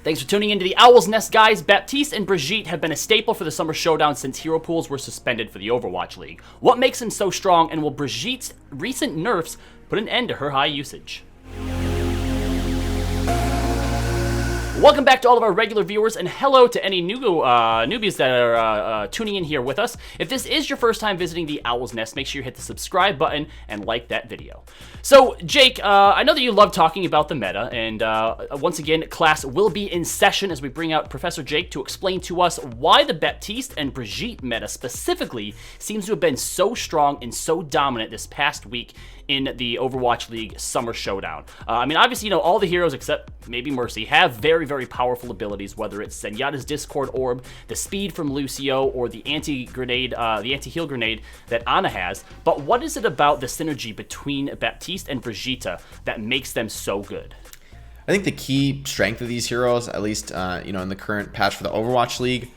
Thanks for tuning into the Owl's Nest, guys. Baptiste and Brigitte have been a staple for the Summer Showdown since hero pools were suspended for the Overwatch League. What makes them so strong, and will Brigitte's recent nerfs put an end to her high usage? Welcome back to all of our regular viewers, and hello to any newbies that are tuning in here with us. If this is your first time visiting the Owl's Nest, make sure you hit the subscribe button and like that video. So, Jake, I know that you love talking about the meta, and once again, class will be in session as we bring out Professor Jake to explain to us why the Baptiste and Brigitte meta specifically seems to have been so strong and so dominant this past week in the Overwatch League Summer Showdown. I mean, obviously, all the heroes except maybe Mercy have very, very powerful abilities, whether it's Zenyatta's Discord Orb, the speed from Lucio, or the anti-grenade, the anti-heal grenade that Ana has. But what is it about the synergy between Baptiste and Brigitte that makes them so good? I think the key strength of these heroes, at least in the current patch for the Overwatch League,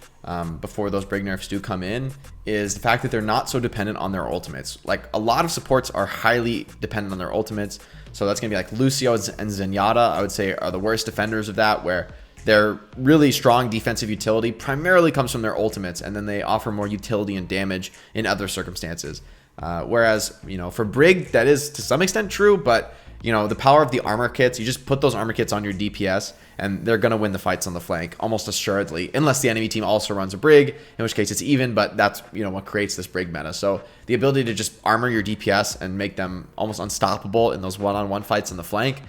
before those Brig nerfs do come in, is the fact that they're not so dependent on their ultimates. Like, a lot of supports are highly dependent on their ultimates, so that's gonna be like Lucio and Zenyatta, I would say, are the worst defenders of that, where their really strong defensive utility primarily comes from their ultimates, and then they offer more utility and damage in other circumstances. Whereas, for Brig, that is to some extent true, but the power of the armor kits, you just put those armor kits on your DPS and they're going to win the fights on the flank almost assuredly, unless the enemy team also runs a Brig, in which case it's even, but that's what creates this Brig meta. So the ability to just armor your DPS and make them almost unstoppable in those one-on-one fights on the flank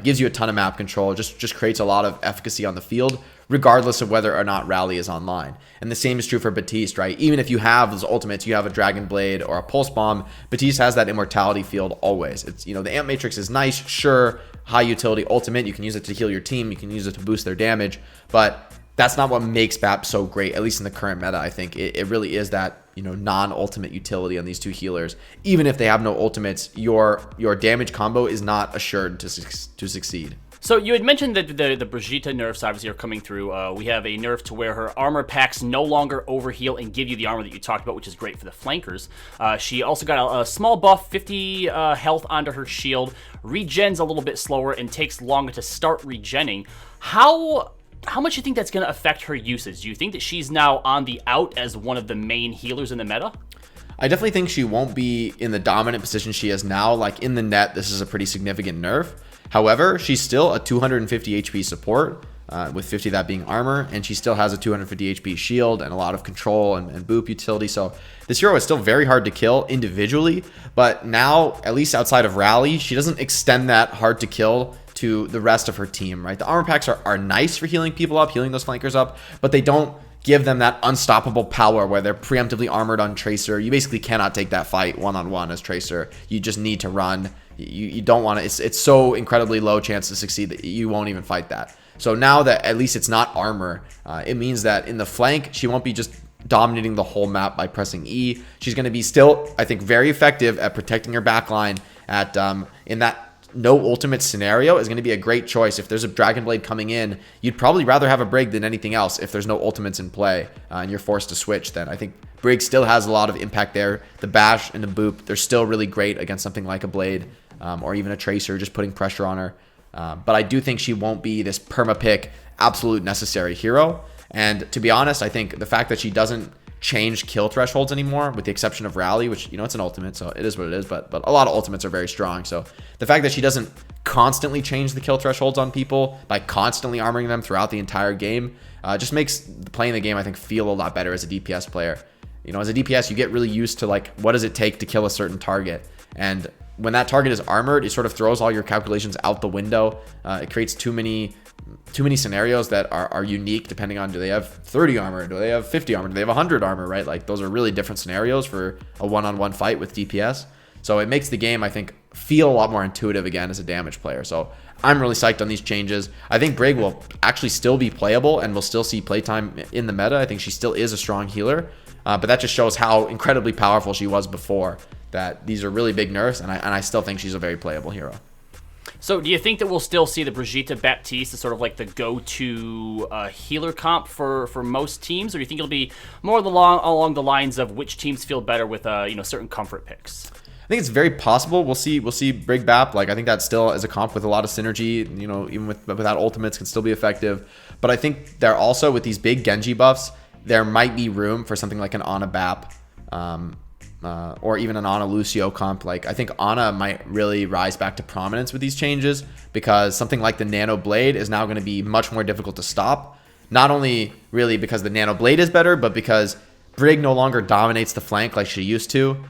gives you a ton of map control, just creates a lot of efficacy on the field, regardless of whether or not Rally is online. And the same is true for Baptiste, right? Even if you have those ultimates, you have a Dragon Blade or a Pulse Bomb, Baptiste has that immortality field always. It's, the Amp Matrix is nice, sure, high utility ultimate, you can use it to heal your team, you can use it to boost their damage, but that's not what makes Bap so great, at least in the current meta. I think it really is that non-ultimate utility on these two healers. Even if they have no ultimates, your damage combo is not assured to succeed. So you had mentioned that the Brigitte nerfs obviously are coming through. We have a nerf to where her armor packs no longer overheal and give you the armor that you talked about, which is great for the flankers. She also got a small buff, 50 health onto her shield, regens a little bit slower, and takes longer to start regenning. How much do you think that's going to affect her usage? Do you think that she's now on the out as one of the main healers in the meta? I definitely think she won't be in the dominant position she is now. Like, in the net, this is a pretty significant nerf. However, she's still a 250 HP support, with 50 of that being armor, and she still has a 250 HP shield and a lot of control and boop utility. So this hero is still very hard to kill individually, but now, at least outside of Rally, she doesn't extend that hard to kill to the rest of her team, right? The armor packs are nice for healing people up, healing those flankers up, but they don't give them that unstoppable power where they're preemptively armored on Tracer. You basically cannot take that fight one-on-one as Tracer. You just need to run. You don't want to. It's so incredibly low chance to succeed that you won't even fight that. So now that at least it's not armor, it means that in the flank, she won't be just dominating the whole map by pressing E. She's going to be still, I think, very effective at protecting her backline at in that no ultimate scenario is going to be a great choice. If there's a Dragon Blade coming in, you'd probably rather have a Brig than anything else if there's no ultimates in play and you're forced to switch. Then I think Brig still has a lot of impact there. The Bash and the Boop, they're still really great against something like a Blade or even a Tracer, just putting pressure on her. But I do think she won't be this perma-pick, absolute necessary hero. And to be honest, I think the fact that she doesn't change kill thresholds anymore, with the exception of Rally, which it's an ultimate, so it is what it is, but a lot of ultimates are very strong. So the fact that she doesn't constantly change the kill thresholds on people by constantly armoring them throughout the entire game just makes playing the game, I think, feel a lot better as a DPS player. As a DPS, you get really used to, like, what does it take to kill a certain target, and when that target is armored, it sort of throws all your calculations out the window. It creates too many scenarios that are unique, depending on, do they have 30 armor, do they have 50 armor, do they have 100 armor, right? Like, those are really different scenarios for a one-on-one fight with DPS. So it makes the game, I think, feel a lot more intuitive again as a damage player. So I'm really psyched on these changes. I think Brig will actually still be playable and will still see playtime in the meta. I think she still is a strong healer, but that just shows how incredibly powerful she was before, that these are really big nerfs, and I still think she's a very playable hero. So do you think that we'll still see the Brigitte Baptiste as sort of like the go-to healer comp for most teams, or do you think it'll be more along the lines of which teams feel better with certain comfort picks? I think it's very possible. We'll see Brig Bap. Like, I think that still is a comp with a lot of synergy. Even without ultimates, can still be effective. But I think there also, with these big Genji buffs, there might be room for something like an Ana Bap, or even an Ana Lucio comp. Like, I think Ana might really rise back to prominence with these changes, because something like the Nano Blade is now going to be much more difficult to stop. Not only really because the Nano Blade is better, but because Brig no longer dominates the flank like she used to.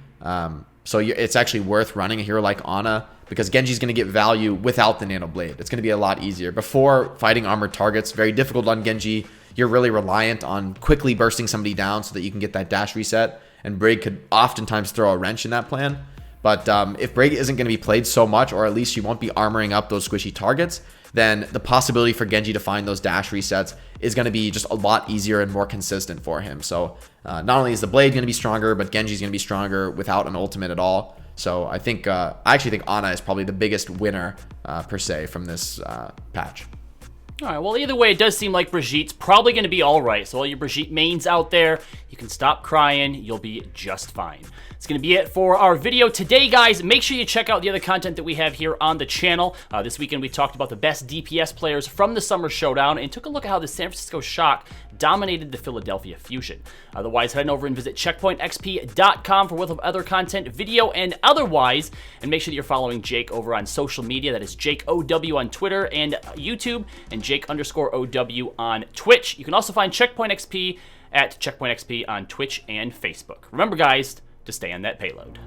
So it's actually worth running a hero like Ana, because Genji's going to get value without the Nano Blade. It's going to be a lot easier. Before, fighting armored targets, very difficult on Genji. You're really reliant on quickly bursting somebody down so that you can get that dash reset. And Brig could oftentimes throw a wrench in that plan. But if Brig isn't going to be played so much, or at least she won't be armoring up those squishy targets, then the possibility for Genji to find those dash resets is going to be just a lot easier and more consistent for him. So not only is the Blade going to be stronger, but Genji's going to be stronger without an ultimate at all. So I think I actually think Ana is probably the biggest winner per se from this patch. All right, well, either way, it does seem like Brigitte's probably going to be all right. So all your Brigitte mains out there, you can stop crying. You'll be just fine. It's going to be it for our video today, guys. Make sure you check out the other content that we have here on the channel. This weekend, we talked about the best DPS players from the Summer Showdown and took a look at how the San Francisco Shock dominated the Philadelphia Fusion. Otherwise, head on over and visit CheckpointXP.com for a wealth of other content, video and otherwise. And make sure that you're following Jake over on social media. That is Jake OW on Twitter and YouTube, and Jake_OW on Twitch. You can also find CheckpointXP at CheckpointXP on Twitch and Facebook. Remember, guys, to stay on that payload.